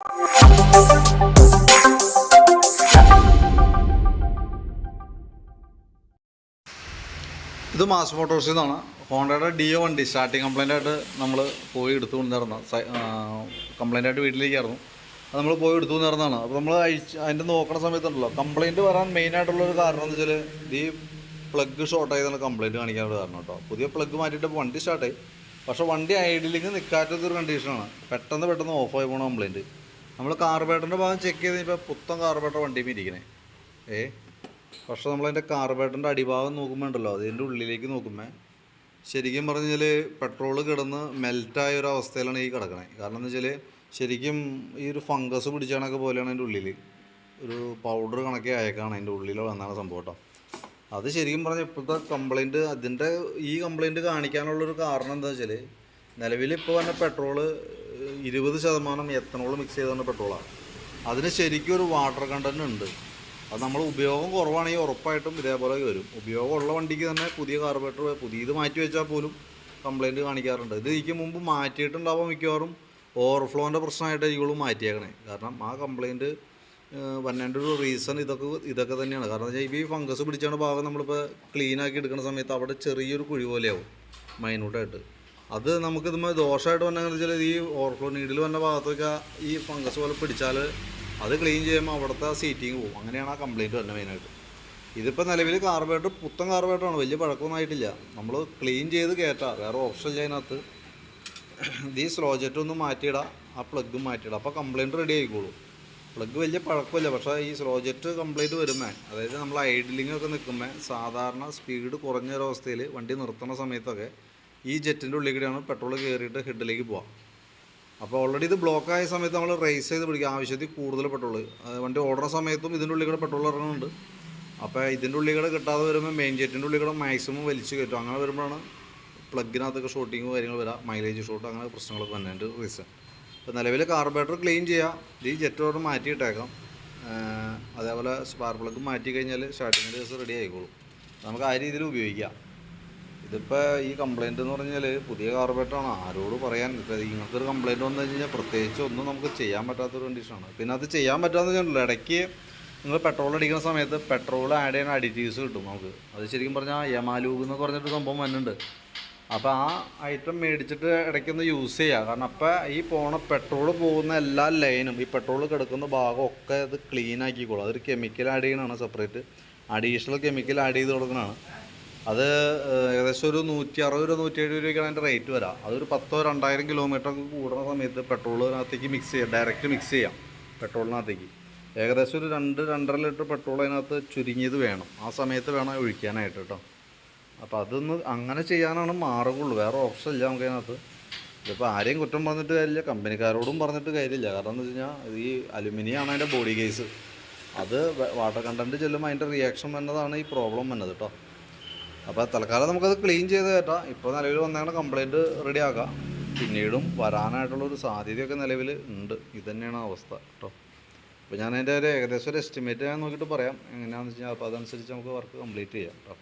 ഇത് മാസ് മോട്ടോഴ്സിൽ നിന്നാണ്. ഹോണ്ടയുടെ ഡിയോ വണ്ടി സ്റ്റാർട്ടിങ് കംപ്ലൈൻ്റ് ആയിട്ട് നമ്മൾ പോയി എടുത്തു കൊണ്ടിരുന്ന കംപ്ലൈൻ്റ് ആയിട്ട് വീട്ടിലേക്കായിരുന്നു. അത് നമ്മൾ പോയി എടുത്തു കൊണ്ടിരുന്നതാണ്. അപ്പോൾ നമ്മൾ അതിൻ്റെ നോക്കുന്ന സമയത്തുണ്ടല്ലോ, കംപ്ലൈൻറ്റ് വരാൻ മെയിനായിട്ടുള്ളൊരു കാരണം എന്ന് വെച്ചാൽ ഈ പ്ലഗ് ഷോർട്ട് ആയതാണ് കംപ്ലൈൻറ്റ് കാണിക്കാനുള്ള കാരണം കേട്ടോ. പുതിയ പ്ലഗ് മാറ്റിയിട്ട് വണ്ടി സ്റ്റാർട്ടായി, പക്ഷേ വണ്ടി ഐഡിലേക്ക് നിൽക്കാത്തൊരു കണ്ടീഷനാണ്. പെട്ടെന്ന് ഓഫായി പോകണ കംപ്ലൈൻറ്റ്. നമ്മൾ കാർബേറ്ററിൻ്റെ ഭാഗം ചെക്ക് ചെയ്ത് ഇപ്പോൾ പുത്തൻ കാർബേറ്റർ വണ്ടിയിൽ ഇരിക്കണേ പക്ഷേ നമ്മളതിൻ്റെ കാർബേറ്ററിൻ്റെ അടിഭാഗം നോക്കുമ്പോൾ ഉണ്ടല്ലോ, അതിൻ്റെ ഉള്ളിലേക്ക് നോക്കുമ്പോൾ ശരിക്കും പറഞ്ഞാൽ പെട്രോൾ കിടന്ന് മെൽറ്റായ ഒരു അവസ്ഥയിലാണ് ഈ കിടക്കണത്. കാരണം എന്ന് വെച്ചാൽ ശരിക്കും ഈ ഒരു ഫംഗസ് പിടിച്ചാണൊക്കെ പോലെയാണ് അതിൻ്റെ ഉള്ളിൽ ഒരു പൗഡർ കണക്കെ അയക്കാണ് അതിൻ്റെ ഉള്ളിൽ വന്നാണ് സംഭവം കേട്ടോ. അത് ശരിക്കും പറഞ്ഞാൽ ഇപ്പോഴത്തെ കംപ്ലൈൻറ്റ് ഈ കംപ്ലൈൻറ്റ് കാണിക്കാനുള്ളൊരു കാരണം എന്താ വെച്ചാൽ, നിലവിൽ ഇപ്പോൾ തന്നെ പെട്രോള് 20% എത്തനോൾ മിക്സ് ചെയ്തുകൊണ്ട് പെട്രോളാണ്. അതിന് ശരിക്കും ഒരു വാട്ടർ കണ്ടൻറ്റ് ഉണ്ട്. അത് നമ്മൾ ഉപയോഗം കുറവാണെങ്കിൽ ഉറപ്പായിട്ടും ഇതേപോലെ വരും. ഉപയോഗമുള്ള വണ്ടിക്ക് തന്നെ പുതിയ കാർബറേറ്റർ പുതിയത് മാറ്റി വെച്ചാൽ പോലും കംപ്ലൈൻറ്റ് കാണിക്കാറുണ്ട്. ഇത് ഇതിക്ക് മുമ്പ് മാറ്റിയിട്ടുണ്ടാവും, മിക്കവാറും ഓവർഫ്ലോൻ്റെ പ്രശ്നമായിട്ടായിരിക്കും മാറ്റിയേക്കണേ. കാരണം ആ കംപ്ലൈൻറ്റ് വന്നതിൻ്റെ ഒരു റീസൺ ഇതൊക്കെ തന്നെയാണ്. കാരണം എന്ന് വെച്ചാൽ ഈ ഫംഗസ് പിടിച്ചാണ് ഭാഗം നമ്മളിപ്പോൾ ക്ലീനാക്കി എടുക്കുന്ന സമയത്ത് അവിടെ ചെറിയൊരു കുഴി പോലെയാവും മൈന്യൂട്ടായിട്ട്. അത് നമുക്കിതുമ്പോൾ ദോഷമായിട്ട് വന്നെന്ന് വെച്ചാൽ ഈ ഓവർഫ്ലോ നീഡിൽ വന്ന ഭാഗത്തൊക്കെ ഈ ഫംഗസ് പോലെ പിടിച്ചാൽ അത് ക്ലീൻ ചെയ്യുമ്പോൾ അവിടുത്തെ സീറ്റിങ് പോകും. അങ്ങനെയാണ് ആ കംപ്ലൈൻറ്റ് തന്നെ മെയിനായിട്ട്. ഇതിപ്പോൾ നിലവിൽ കാർബറേറ്റർ പുത്തൻ കാർബറേറ്ററാണ്, വലിയ പഴക്കമൊന്നും ആയിട്ടില്ല. നമ്മൾ ക്ലീൻ ചെയ്ത് കയറ്റാം, വേറെ ഓപ്ഷൻ ഇല്ല അതിനകത്ത്. ഈ സ്ലോ ജെറ്റ് ഒന്ന് മാറ്റിയിടാം, ആ പ്ലഗും മാറ്റിയിടാം, അപ്പോൾ കംപ്ലൈൻറ്റ് റെഡി ആയിക്കോളും. പ്ലഗ് വലിയ പഴക്കമില്ല, പക്ഷേ ഈ സ്ലോ ജെറ്റ് കംപ്ലൈൻറ്റ് വരുമ്പോൾ, അതായത് നമ്മൾ ഐഡിലിങ്ങൊക്കെ നിൽക്കുമ്പോൾ സാധാരണ സ്പീഡ് കുറഞ്ഞൊരവസ്ഥയിൽ വണ്ടി നിർത്തുന്ന സമയത്തൊക്കെ ഈ ജെറ്റിൻ്റെ ഉള്ളിൽ കൂടെയാണ് പെട്രോൾ കയറിയിട്ട് ഹെഡിലേക്ക് പോകാം. അപ്പോൾ ഓൾറെഡി ഇത് ബ്ലോക്ക് ആയ സമയത്ത് നമ്മൾ റേസ് ചെയ്ത് പിടിക്കുക, ആവശ്യത്തിൽ കൂടുതൽ പെട്രോൾ വണ്ടി ഓടുന്ന സമയത്തും ഇതിൻ്റെ ഉള്ളിൽ കൂടെ പെട്രോൾ ഇറങ്ങുന്നുണ്ട്. അപ്പോൾ ഇതിൻ്റെ ഉള്ളിൽ കൂടെ കിട്ടാതെ വരുമ്പോൾ മെയിൻ ജെറ്റിൻ്റെ ഉള്ളിൽ കൂടെ മാക്സിമം വലിച്ചു കയറ്റും. അങ്ങനെ വരുമ്പോഴാണ് പ്ലഗിനകത്തൊക്കെ ഷോട്ടിങ് കാര്യങ്ങൾ വരാം, മൈലേജ് ഷോട്ട്, അങ്ങനെ പ്രശ്നങ്ങളൊക്കെ വന്നതിൻ്റെ റീസൺ. ഇപ്പോൾ നിലവിൽ കാർബറേറ്റർ ക്ലീൻ ചെയ്യാം, ഈ ജെറ്റ് ഓർഡർ മാറ്റിയിട്ടേക്കാം. അതേപോലെ സ്പാർക്ക് പ്ലഗ് മാറ്റി കഴിഞ്ഞാൽ സ്റ്റാർട്ടിങ് ദിവസം റെഡി ആയിക്കോളും. നമുക്ക് ആ രീതിയിൽ ഉപയോഗിക്കാം. ഇതിപ്പോൾ ഈ കംപ്ലൈൻറ്റ് എന്ന് പറഞ്ഞാൽ പുതിയ കാർബറേറ്ററാണ്, ആരോട് പറയാൻ. ഇപ്പോൾ ഇങ്ങനത്തെ ഒരു കംപ്ലൈൻറ്റ് വന്നു കഴിഞ്ഞാൽ പ്രത്യേകിച്ച് ഒന്നും നമുക്ക് ചെയ്യാൻ പറ്റാത്തൊരു കണ്ടീഷനാണ്. പിന്നെ അത് ചെയ്യാൻ പറ്റാമെന്ന് വെച്ചിട്ടുണ്ടല്ലോ, ഇടയ്ക്ക് നിങ്ങൾ പെട്രോൾ അടിക്കുന്ന സമയത്ത് പെട്രോൾ ആഡ് ചെയ്യുന്ന അഡിറ്റീവ്സ് കിട്ടും നമുക്ക്. അത് ശരിക്കും പറഞ്ഞാൽ യമാലൂഗ് എന്ന് പറഞ്ഞിട്ട് സംഭവം വന്നിട്ടുണ്ട്. അപ്പോൾ ആ ഐറ്റം മേടിച്ചിട്ട് ഇടയ്ക്കൊന്ന് യൂസ് ചെയ്യുക. കാരണം അപ്പോൾ ഈ പെട്രോൾ പോകുന്ന എല്ലാ ലൈനും ഈ പെട്രോൾ കിടക്കുന്ന ഭാഗമൊക്കെ അത് ക്ലീൻ ആക്കിക്കോളും. അതൊരു കെമിക്കൽ ആഡ് ചെയ്യണതാണ്, സെപ്പറേറ്റ് അഡീഷണൽ കെമിക്കൽ ആഡ് ചെയ്ത് കൊടുക്കുന്നതാണ്. അത് ഏകദേശം ഒരു 160 രൂപ 170 രൂപയ്ക്കാണ് അതിൻ്റെ റേറ്റ് വരാം. അതൊരു 1000-2000 കിലോമീറ്റർ ഒക്കെ കൂടുന്ന സമയത്ത് പെട്രോളിനകത്തേക്ക് മിക്സ് ചെയ്യാം, ഡയറക്റ്റ് മിക്സ് ചെയ്യാം പെട്രോളിനകത്തേക്ക്. ഏകദേശം ഒരു 2-2.5 ലിറ്റർ പെട്രോൾ അതിനകത്ത് ചുരുങ്ങിയത് വേണം, ആ സമയത്ത് വേണം ഒഴിക്കാനായിട്ട് കേട്ടോ. അപ്പോൾ അതൊന്ന് അങ്ങനെ ചെയ്യാനാണ് മാറുകയുള്ളൂ, വേറെ ഓപ്ഷൻ ഇല്ല നമുക്ക് അതിനകത്ത്. ഇതിപ്പോൾ ആരെയും കുറ്റം പറഞ്ഞിട്ട് കാര്യമില്ല, കമ്പനിക്കാരോടും പറഞ്ഞിട്ട് കാര്യമില്ല. കാരണം എന്ന് വെച്ച് കഴിഞ്ഞാൽ ഈ അലുമിനിയാണ് അതിൻ്റെ ബോഡി കേസ്. അത് വാട്ടർ കണ്ടൻറ്റ് ചെല്ലുമ്പോൾ അതിൻ്റെ റിയാക്ഷൻ വന്നതാണ് ഈ പ്രോബ്ലം വന്നത് കേട്ടോ. അപ്പോൾ തൽക്കാലം നമുക്കത് ക്ലീൻ ചെയ്ത് കേട്ടാം. ഇപ്പോൾ നിലവിൽ വന്നേക്കുന്ന കംപ്ലൈൻറ്റ് റെഡി ആക്കാം. പിന്നീടും വരാനായിട്ടുള്ളൊരു സാധ്യതയൊക്കെ നിലവിൽ ഉണ്ട്. ഇതുതന്നെയാണ് അവസ്ഥ കേട്ടോ. അപ്പോൾ ഞാൻ അതിൻ്റെ ഒരു ഏകദേശം ഒരു എസ്റ്റിമേറ്റ് ഞാൻ നോക്കിയിട്ട് പറയാം എങ്ങനെയാണെന്ന് വെച്ച് കഴിഞ്ഞാൽ. അപ്പോൾ അതനുസരിച്ച് നമുക്ക് വർക്ക് കംപ്ലീറ്റ് ചെയ്യാം കേട്ടോ.